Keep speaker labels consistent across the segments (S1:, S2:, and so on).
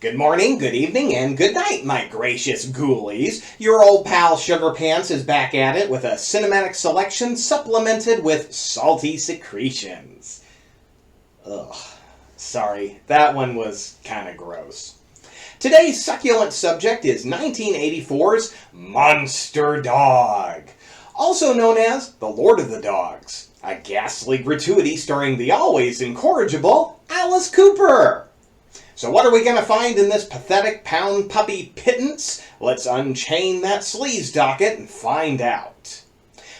S1: Good morning, good evening, and good night, my gracious ghoulies. Your old pal Sugar Pants is back at it with a cinematic selection supplemented with salty secretions. Ugh. Sorry, that one was kinda gross. Today's succulent subject is 1984's Monster Dog, also known as The Lord of the Dogs, a ghastly gratuity starring the always incorrigible Alice Cooper. So what are we going to find in this pathetic pound puppy pittance? Let's unchain that sleaze docket and find out.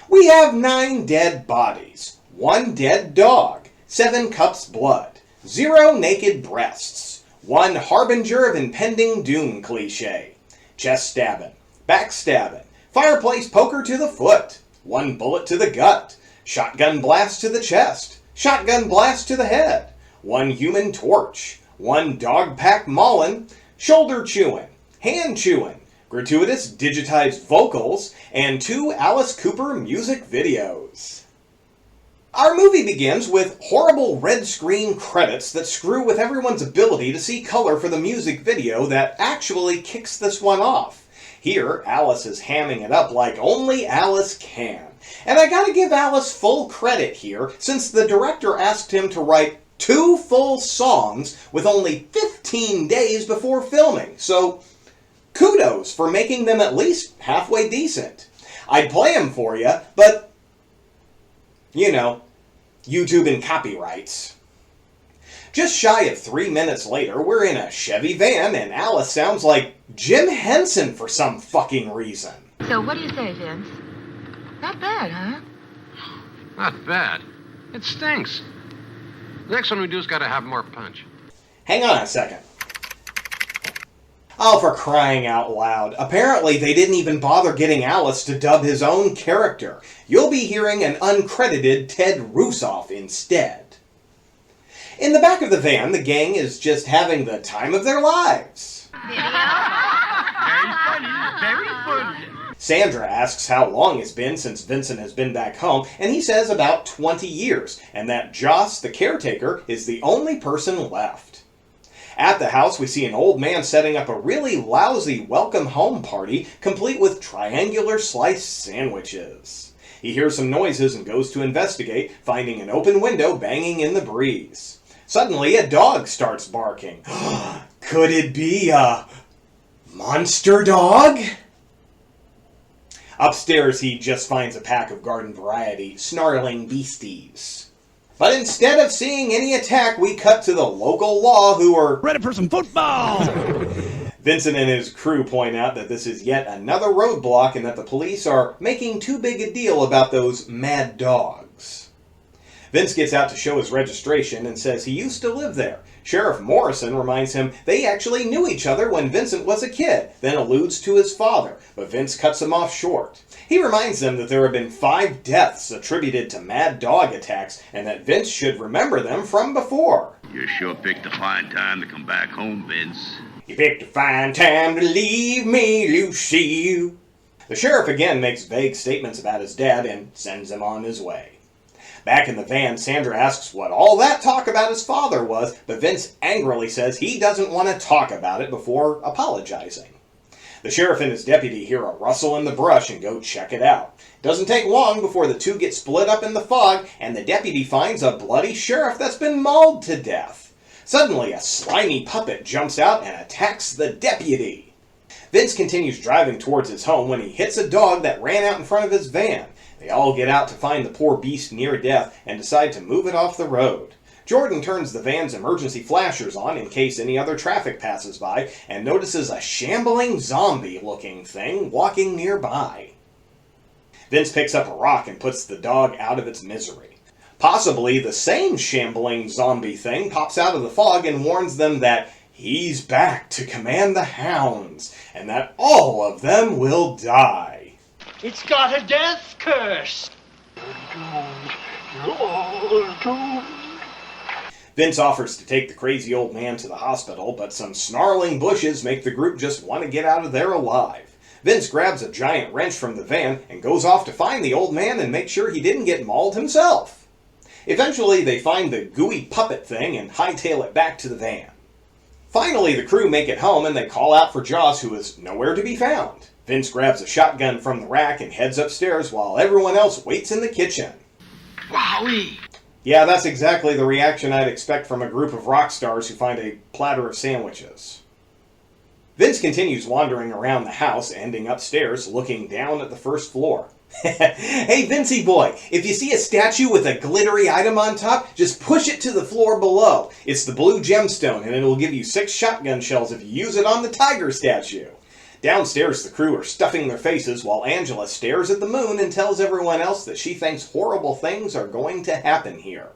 S1: We have 9 dead bodies, 1 dead dog, 7 cups blood, 0 naked breasts, 1 harbinger of impending doom cliche, chest stabbing, backstabbing, fireplace poker to the foot, 1 bullet to the gut, shotgun blast to the chest, shotgun blast to the head, 1 human torch, 1 dog pack maulin', shoulder chewing, hand chewing, gratuitous digitized vocals, and 2 Alice Cooper music videos. Our movie begins with horrible red screen credits that screw with everyone's ability to see color for the music video that actually kicks this one off. Here, Alice is hamming it up like only Alice can. And I gotta give Alice full credit here, since the director asked him to write 2 full songs with only 15 days before filming, so kudos for making them at least halfway decent. I'd play them for you, but, you know, YouTube and copyrights. Just shy of 3 minutes later, we're in a Chevy van and Alice sounds like Jim Henson for some fucking reason.
S2: So what do you say, Vince? Not bad, huh?
S3: Not bad. It stinks. The next one we do's gotta have more punch.
S1: Hang on a second. Oh, for crying out loud. Apparently they didn't even bother getting Alice to dub his own character. You'll be hearing an uncredited Ted Rusoff instead. In the back of the van, the gang is just having the time of their lives.
S4: Very funny, very funny.
S1: Sandra asks how long it's been since Vincent has been back home, and he says about 20 years, and that Joss, the caretaker, is the only person left. At the house, we see an old man setting up a really lousy welcome home party, complete with triangular sliced sandwiches. He hears some noises and goes to investigate, finding an open window banging in the breeze. Suddenly, a dog starts barking. Could it be a monster dog? Upstairs, he just finds a pack of garden variety snarling beasties. But instead of seeing any attack, we cut to the local law who are
S5: ready for some football!
S1: Vincent and his crew point out that this is yet another roadblock and that the police are making too big a deal about those mad dogs. Vince gets out to show his registration and says he used to live there. Sheriff Morrison reminds him they actually knew each other when Vincent was a kid, then alludes to his father, but Vince cuts him off short. He reminds them that there have been 5 deaths attributed to mad dog attacks, and that Vince should remember them from before.
S6: You sure picked a fine time to come back home, Vince.
S1: You picked a fine time to leave me, Lucille. The sheriff again makes vague statements about his dad and sends him on his way. Back in the van, Sandra asks what all that talk about his father was, but Vince angrily says he doesn't want to talk about it before apologizing. The sheriff and his deputy hear a rustle in the brush and go check it out. It doesn't take long before the two get split up in the fog, and the deputy finds a bloody sheriff that's been mauled to death. Suddenly, a slimy puppet jumps out and attacks the deputy. Vince continues driving towards his home when he hits a dog that ran out in front of his van. They all get out to find the poor beast near death and decide to move it off the road. Jordan turns the van's emergency flashers on in case any other traffic passes by and notices a shambling zombie-looking thing walking nearby. Vince picks up a rock and puts the dog out of its misery. Possibly the same shambling zombie thing pops out of the fog and warns them that he's back to command the hounds and that all of them will die.
S4: It's got a death curse.
S1: Vince offers to take the crazy old man to the hospital, but some snarling bushes make the group just want to get out of there alive. Vince grabs a giant wrench from the van and goes off to find the old man and make sure he didn't get mauled himself. Eventually, they find the gooey puppet thing and hightail it back to the van. Finally, the crew make it home and they call out for Joss, who is nowhere to be found. Vince grabs a shotgun from the rack and heads upstairs while everyone else waits in the kitchen.
S4: Wowie!
S1: Yeah, that's exactly the reaction I'd expect from a group of rock stars who find a platter of sandwiches. Vince continues wandering around the house, ending upstairs, looking down at the first floor. Hey, Vincey boy, if you see a statue with a glittery item on top, just push it to the floor below. It's the blue gemstone, and it'll give you 6 shotgun shells if you use it on the tiger statue. Downstairs, the crew are stuffing their faces while Angela stares at the moon and tells everyone else that she thinks horrible things are going to happen here.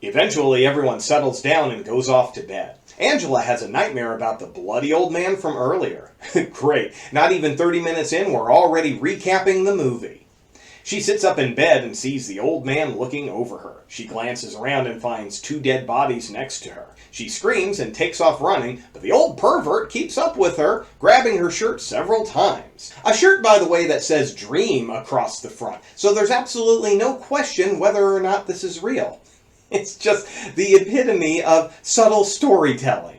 S1: Eventually, everyone settles down and goes off to bed. Angela has a nightmare about the bloody old man from earlier. Great, not even 30 minutes in, we're already recapping the movie. She sits up in bed and sees the old man looking over her. She glances around and finds 2 dead bodies next to her. She screams and takes off running, but the old pervert keeps up with her, grabbing her shirt several times. A shirt, by the way, that says "Dream" across the front, so there's absolutely no question whether or not this is real. It's just the epitome of subtle storytelling.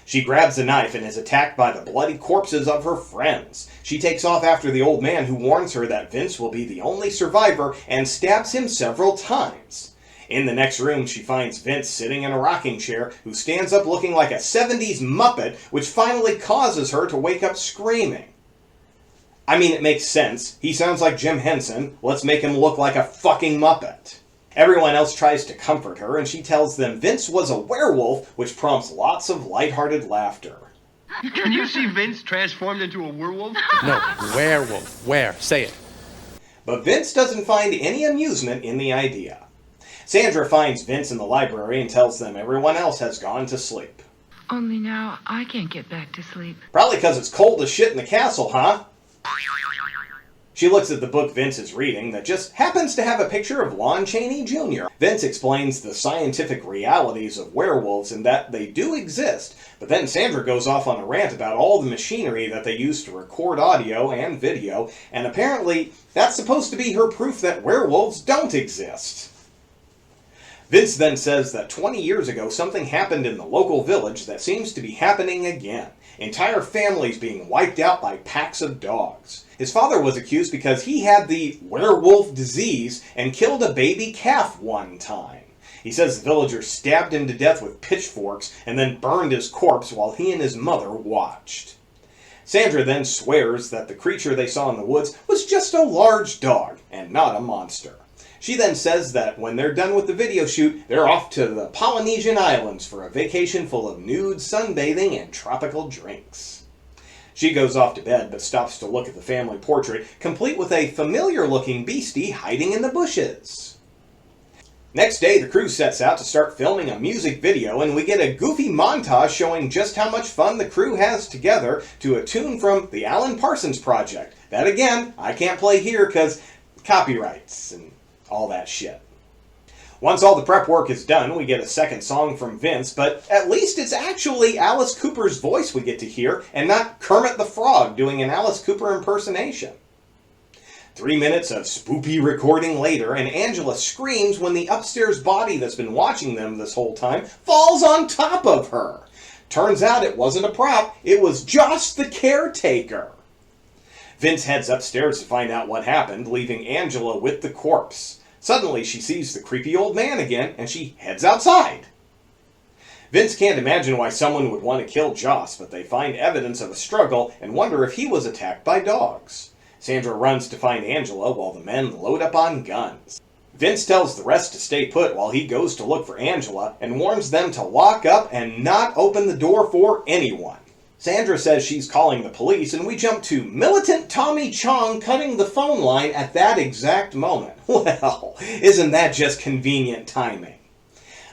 S1: She grabs a knife and is attacked by the bloody corpses of her friends. She takes off after the old man, who warns her that Vince will be the only survivor, and stabs him several times. In the next room, she finds Vince sitting in a rocking chair, who stands up looking like a 70s Muppet, which finally causes her to wake up screaming. I mean, it makes sense. He sounds like Jim Henson. Let's make him look like a fucking Muppet. Everyone else tries to comfort her, and she tells them Vince was a werewolf, which prompts lots of lighthearted laughter.
S4: Can you see Vince transformed into a werewolf?
S5: No, werewolf. Where? Say it.
S1: But Vince doesn't find any amusement in the idea. Sandra finds Vince in the library and tells them everyone else has gone to sleep.
S2: Only now I can't get back to sleep.
S1: Probably because it's cold as shit in the castle, huh? She looks at the book Vince is reading that just happens to have a picture of Lon Chaney Jr. Vince explains the scientific realities of werewolves and that they do exist, but then Sandra goes off on a rant about all the machinery that they use to record audio and video, and apparently that's supposed to be her proof that werewolves don't exist. Vince then says that 20 years ago something happened in the local village that seems to be happening again. Entire families being wiped out by packs of dogs. His father was accused because he had the werewolf disease and killed a baby calf one time. He says the villagers stabbed him to death with pitchforks and then burned his corpse while he and his mother watched. Sandra then swears that the creature they saw in the woods was just a large dog and not a monster. She then says that when they're done with the video shoot, they're off to the Polynesian Islands for a vacation full of nude sunbathing and tropical drinks. She goes off to bed, but stops to look at the family portrait, complete with a familiar-looking beastie hiding in the bushes. Next day, the crew sets out to start filming a music video, and we get a goofy montage showing just how much fun the crew has together to a tune from the Alan Parsons Project. That, again, I can't play here because copyrights and all that shit. Once all the prep work is done, we get a second song from Vince, but at least it's actually Alice Cooper's voice we get to hear, and not Kermit the Frog doing an Alice Cooper impersonation. 3 minutes of spoopy recording later, and Angela screams when the upstairs body that's been watching them this whole time falls on top of her. Turns out it wasn't a prop, it was Joss the caretaker. Vince heads upstairs to find out what happened, leaving Angela with the corpse. Suddenly, she sees the creepy old man again, and she heads outside. Vince can't imagine why someone would want to kill Joss, but they find evidence of a struggle and wonder if he was attacked by dogs. Sandra runs to find Angela while the men load up on guns. Vince tells the rest to stay put while he goes to look for Angela and warns them to lock up and not open the door for anyone. Sandra says she's calling the police, and we jump to militant Tommy Chong cutting the phone line at that exact moment. Well, isn't that just convenient timing?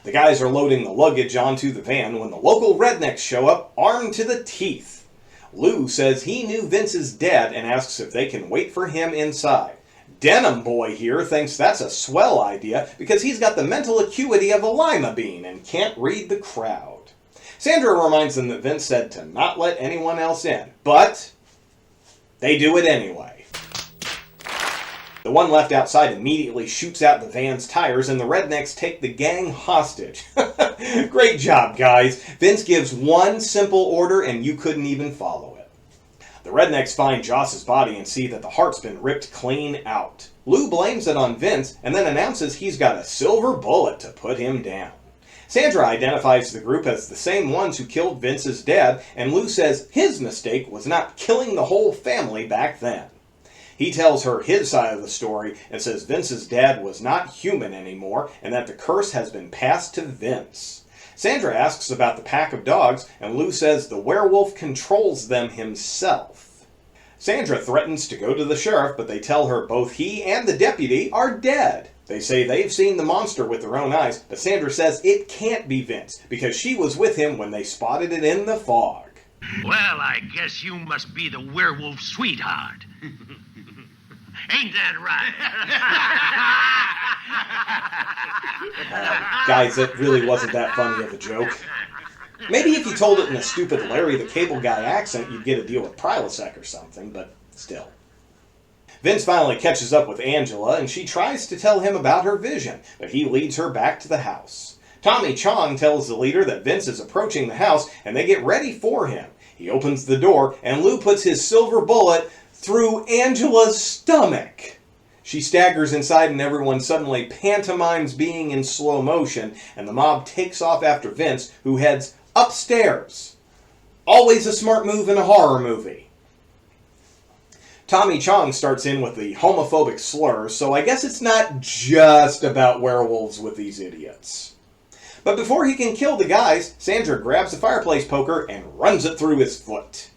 S1: The guys are loading the luggage onto the van when the local rednecks show up, armed to the teeth. Lou says he knew Vince is dead and asks if they can wait for him inside. Denim Boy here thinks that's a swell idea because he's got the mental acuity of a lima bean and can't read the crowd. Sandra reminds them that Vince said to not let anyone else in, but they do it anyway. The one left outside immediately shoots out the van's tires, and the rednecks take the gang hostage. Great job, guys. Vince gives one simple order, and you couldn't even follow it. The rednecks find Joss's body and see that the heart's been ripped clean out. Lou blames it on Vince, and then announces he's got a silver bullet to put him down. Sandra identifies the group as the same ones who killed Vince's dad, and Lou says his mistake was not killing the whole family back then. He tells her his side of the story and says Vince's dad was not human anymore and that the curse has been passed to Vince. Sandra asks about the pack of dogs, and Lou says the werewolf controls them himself. Sandra threatens to go to the sheriff, but they tell her both he and the deputy are dead. They say they've seen the monster with their own eyes, but Sandra says it can't be Vince because she was with him when they spotted it in the fog.
S6: Well, I guess you must be the werewolf sweetheart. Ain't that right?
S1: Guys, that really wasn't that funny of a joke. Maybe if you told it in a stupid Larry the Cable Guy accent, you'd get a deal with Prilosec or something, but still. Vince finally catches up with Angela, and she tries to tell him about her vision, but he leads her back to the house. Tommy Chong tells the leader that Vince is approaching the house, and they get ready for him. He opens the door, and Lou puts his silver bullet through Angela's stomach. She staggers inside, and everyone suddenly pantomimes being in slow motion, and the mob takes off after Vince, who heads upstairs. Always a smart move in a horror movie. Tommy Chong starts in with the homophobic slurs, so I guess it's not just about werewolves with these idiots. But before he can kill the guys, Sandra grabs a fireplace poker and runs it through his foot.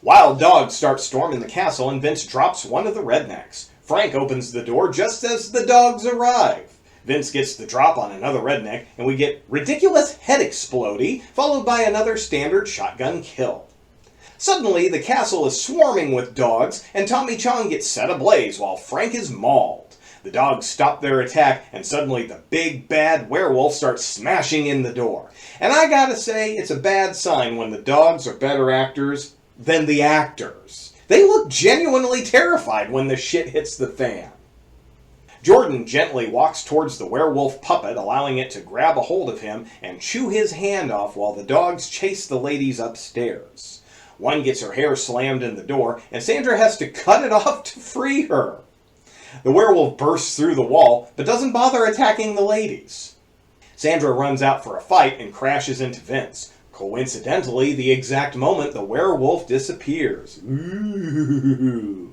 S1: Wild dogs start storming the castle, and Vince drops one of the rednecks. Frank opens the door just as the dogs arrive. Vince gets the drop on another redneck, and we get ridiculous head explodey, followed by another standard shotgun kill. Suddenly, the castle is swarming with dogs, and Tommy Chong gets set ablaze while Frank is mauled. The dogs stop their attack, and suddenly the big bad werewolf starts smashing in the door. And I gotta say, it's a bad sign when the dogs are better actors than the actors. They look genuinely terrified when the shit hits the fan. Jordan gently walks towards the werewolf puppet, allowing it to grab a hold of him and chew his hand off while the dogs chase the ladies upstairs. One gets her hair slammed in the door, and Sandra has to cut it off to free her. The werewolf bursts through the wall, but doesn't bother attacking the ladies. Sandra runs out for a fight and crashes into Vince. Coincidentally, the exact moment the werewolf disappears. Ooh.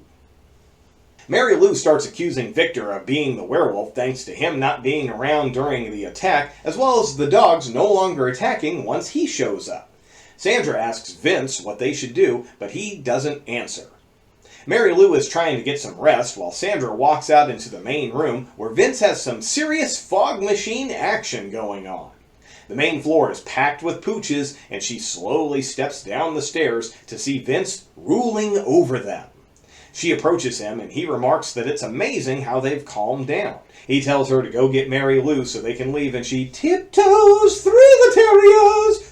S1: Mary Lou starts accusing Victor of being the werewolf thanks to him not being around during the attack, as well as the dogs no longer attacking once he shows up. Sandra asks Vince what they should do, but he doesn't answer. Mary Lou is trying to get some rest while Sandra walks out into the main room where Vince has some serious fog machine action going on. The main floor is packed with pooches, and she slowly steps down the stairs to see Vince ruling over them. She approaches him, and he remarks that it's amazing how they've calmed down. He tells her to go get Mary Lou so they can leave, and she tiptoes through the terriers,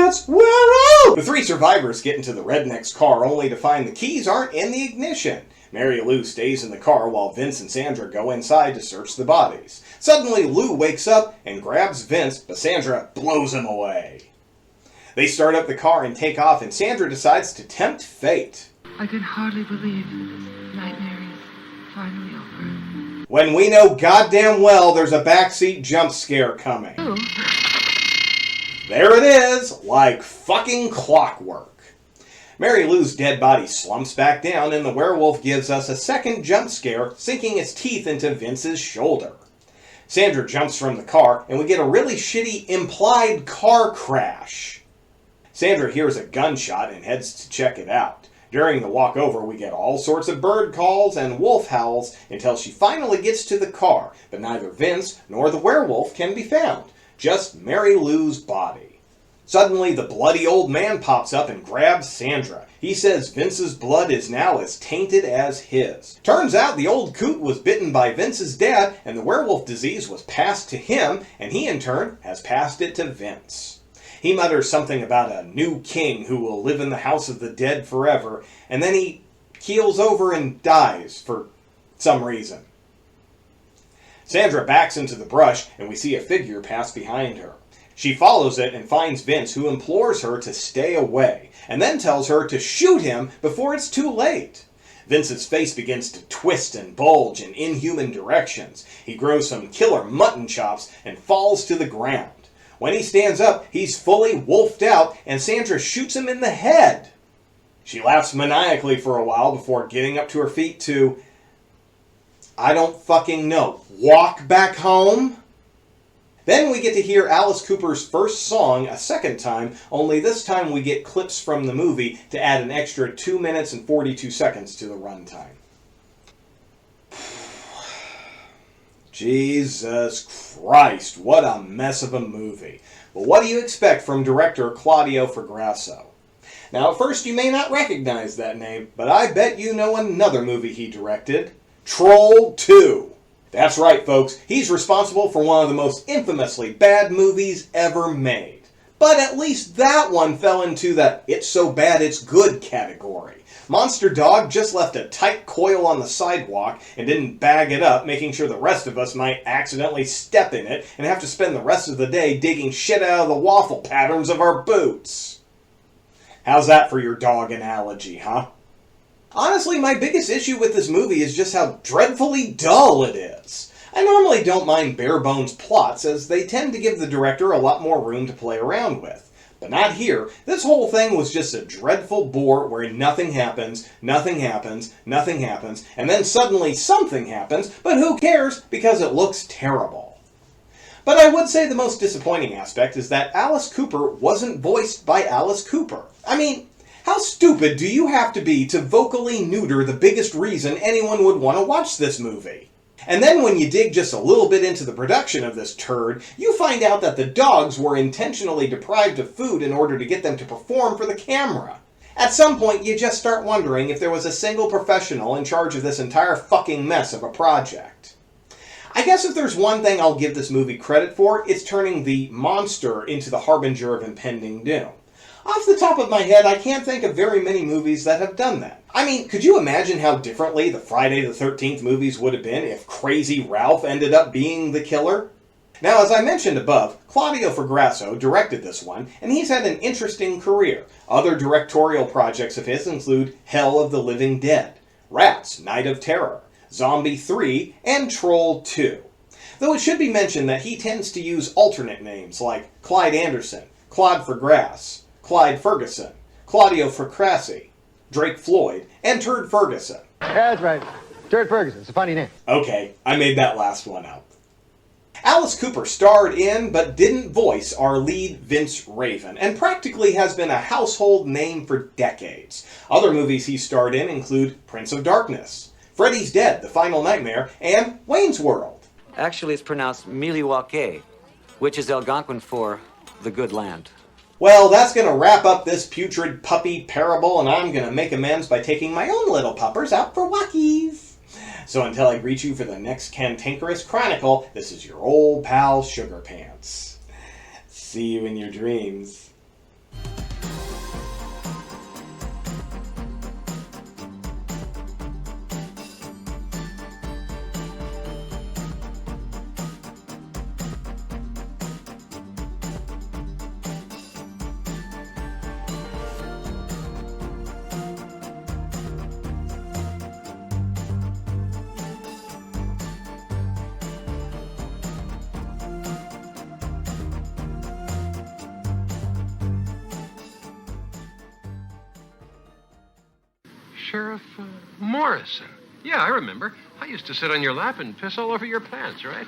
S1: that's where out! The three survivors get into the redneck's car only to find the keys aren't in the ignition. Mary Lou stays in the car while Vince and Sandra go inside to search the bodies. Suddenly, Lou wakes up and grabs Vince, but Sandra blows him away. They start up the car and take off, and Sandra decides to tempt fate.
S2: I can hardly believe that this nightmare is finally over.
S1: When we know goddamn well there's a backseat jump scare coming.
S2: Ooh.
S1: There it is, like fucking clockwork. Mary Lou's dead body slumps back down, and the werewolf gives us a second jump scare, sinking its teeth into Vince's shoulder. Sandra jumps from the car, and we get a really shitty implied car crash. Sandra hears a gunshot and heads to check it out. During the walk over, we get all sorts of bird calls and wolf howls until she finally gets to the car, but neither Vince nor the werewolf can be found, just Mary Lou's body. Suddenly, the bloody old man pops up and grabs Sandra. He says Vince's blood is now as tainted as his. Turns out the old coot was bitten by Vince's dad, and the werewolf disease was passed to him, and he in turn has passed it to Vince. He mutters something about a new king who will live in the house of the dead forever, and then he keels over and dies for some reason. Sandra backs into the brush, and we see a figure pass behind her. She follows it and finds Vince, who implores her to stay away, and then tells her to shoot him before it's too late. Vince's face begins to twist and bulge in inhuman directions. He grows some killer mutton chops and falls to the ground. When he stands up, he's fully wolfed out, and Sandra shoots him in the head. She laughs maniacally for a while before getting up to her feet to, I don't fucking know, walk back home? Then we get to hear Alice Cooper's first song a second time, only this time we get clips from the movie to add an extra 2 minutes and 42 seconds to the runtime. Jesus Christ, what a mess of a movie. But what do you expect from director Claudio Fragasso? Now, at first you may not recognize that name, but I bet you know another movie he directed. Troll 2. That's right, folks. He's responsible for one of the most infamously bad movies ever made. But at least that one fell into the it's so bad it's good category. Monster Dog just left a tight coil on the sidewalk and didn't bag it up, making sure the rest of us might accidentally step in it and have to spend the rest of the day digging shit out of the waffle patterns of our boots. How's that for your dog analogy, huh? Honestly, my biggest issue with this movie is just how dreadfully dull it is. I normally don't mind bare-bones plots, as they tend to give the director a lot more room to play around with. But not here. This whole thing was just a dreadful bore where nothing happens, nothing happens, nothing happens, and then suddenly something happens, but who cares, because it looks terrible. But I would say the most disappointing aspect is that Alice Cooper wasn't voiced by Alice Cooper. I mean, how stupid do you have to be to vocally neuter the biggest reason anyone would want to watch this movie? And then when you dig just a little bit into the production of this turd, you find out that the dogs were intentionally deprived of food in order to get them to perform for the camera. At some point, you just start wondering if there was a single professional in charge of this entire fucking mess of a project. I guess if there's one thing I'll give this movie credit for, it's turning the monster into the harbinger of impending doom. Off the top of my head, I can't think of very many movies that have done that. I mean, could you imagine how differently the Friday the 13th movies would have been if Crazy Ralph ended up being the killer? Now, as I mentioned above, Claudio Fragasso directed this one, and he's had an interesting career. Other directorial projects of his include Hell of the Living Dead, Rats, Night of Terror, Zombie 3, and Troll 2. Though it should be mentioned that he tends to use alternate names like Clyde Anderson, Claude Fragrass, Clyde Ferguson, Claudio Fracassi, Drake Floyd, and Turd Ferguson.
S7: Yeah, that's right. Turd Ferguson. It's a funny name.
S1: Okay, I made that last one up. Alice Cooper starred in, but didn't voice, our lead Vince Raven, and practically has been a household name for decades. Other movies he starred in include Prince of Darkness, Freddy's Dead, The Final Nightmare, and Wayne's World.
S8: Actually, it's pronounced Milwaukee, which is Algonquin for the good land.
S1: Well, that's going to wrap up this putrid puppy parable, and I'm going to make amends by taking my own little puppers out for walkies. So until I greet you for the next cantankerous chronicle, this is your old pal Sugar Pants. See you in your dreams.
S3: Sheriff Morrison. Yeah, I remember. I used to sit on your lap and piss all over your pants, right?